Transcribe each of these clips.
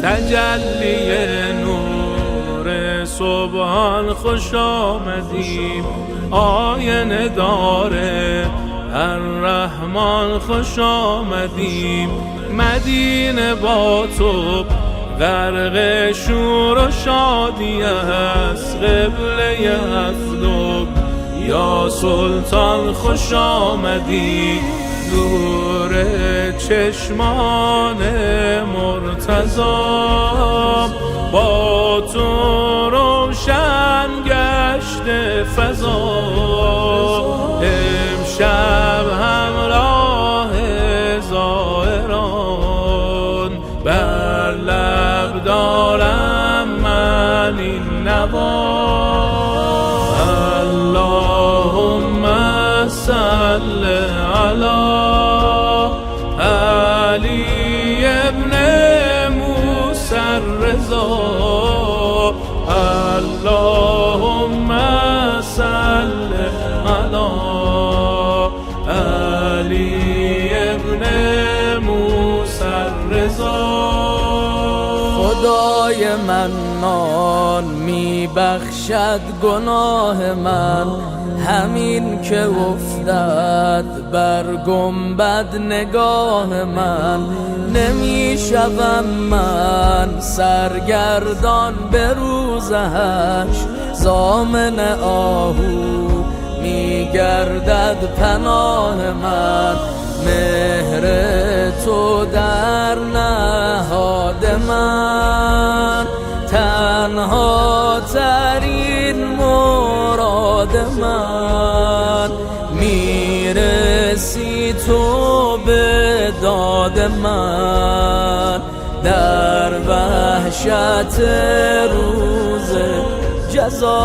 تجلی نور صبحان خوش آمدیم، آینه داره الرحمن خوش آمدیم. مدینه با تو غرق شور و شادی است، قبله هفتم یا سلطان خوش آمدی. نور چشمان مرتضا با تو روشن گشت فضا. امشب همراه زائران بر لب دارم من این نوا. اللهم صل علی علی ابن موسی الرضا. اللهم صل علی علی ابن موسی الرضا. خدای منان می بخشد گناه من، همین که افتد بر گنبد نگاه من. نمی شوم من سرگردان به روز حشر، ضامن آهو می گردد پناه من. مهر تو در نهاد من، تنها ترین مراد من. میرسی تو به داد من در وحشت روز جزا.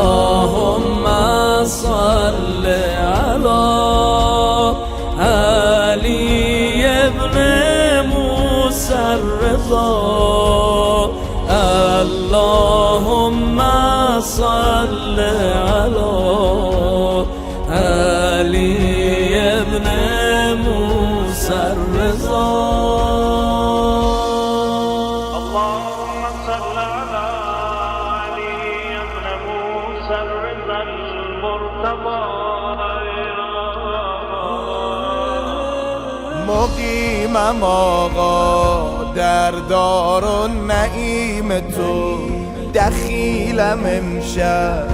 اللهم صل علی علی ابن موسی الرضا. اللهم صل علی علی ابن موسی الرضا. اللهم صل على علي ابن موسى الرضا المرتضى. مقیمم آقا در دارالنعیم تو، دخیلم امشب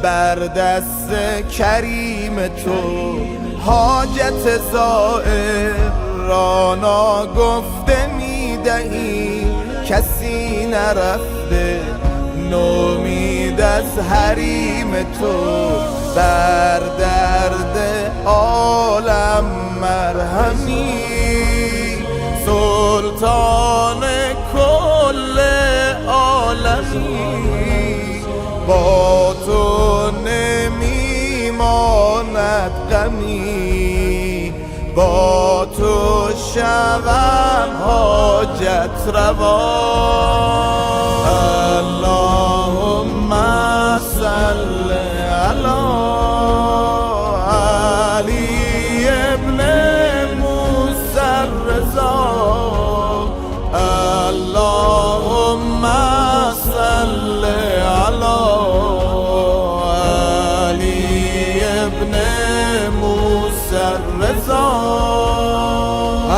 بر دست کریم تو. حاجت زائر را ناگفته میدهی، کسی نرفته نومید از حریم تو. بر درد عالم مرهمی، سلطان کل عالمی. با تو نمیماند غمی، با تو شوم حاجت روا. اللهم صل علی علی ابن موسی الرضا. اللهم صل علی علی ابن موسی الرضا.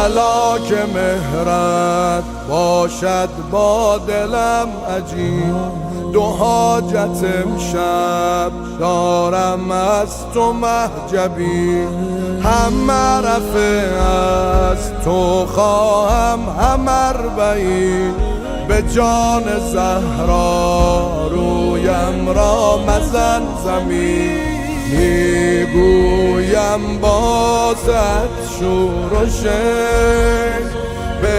الا که مهرت باشد با دلم عجیب، دو حاجت امشب دارم از تو محجبی. هم معرفه از تو خواهم هم اربعین، به جان زهرا رویم را مزن زمین. میگویم بازد شور و شک به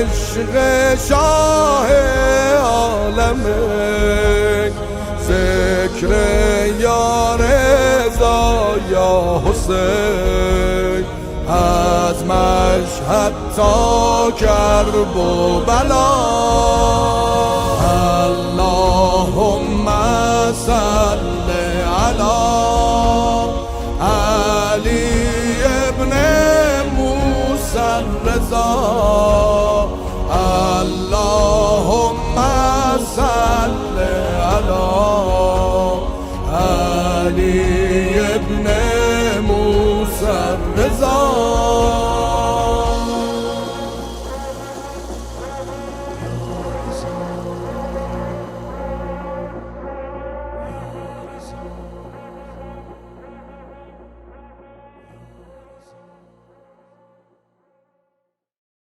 عشق شاه عالمک. ذکر یا رضا یا حسین، از مشهد تا کرب و بلا. اللهم صل علی علی ابن موسی اللهم صل على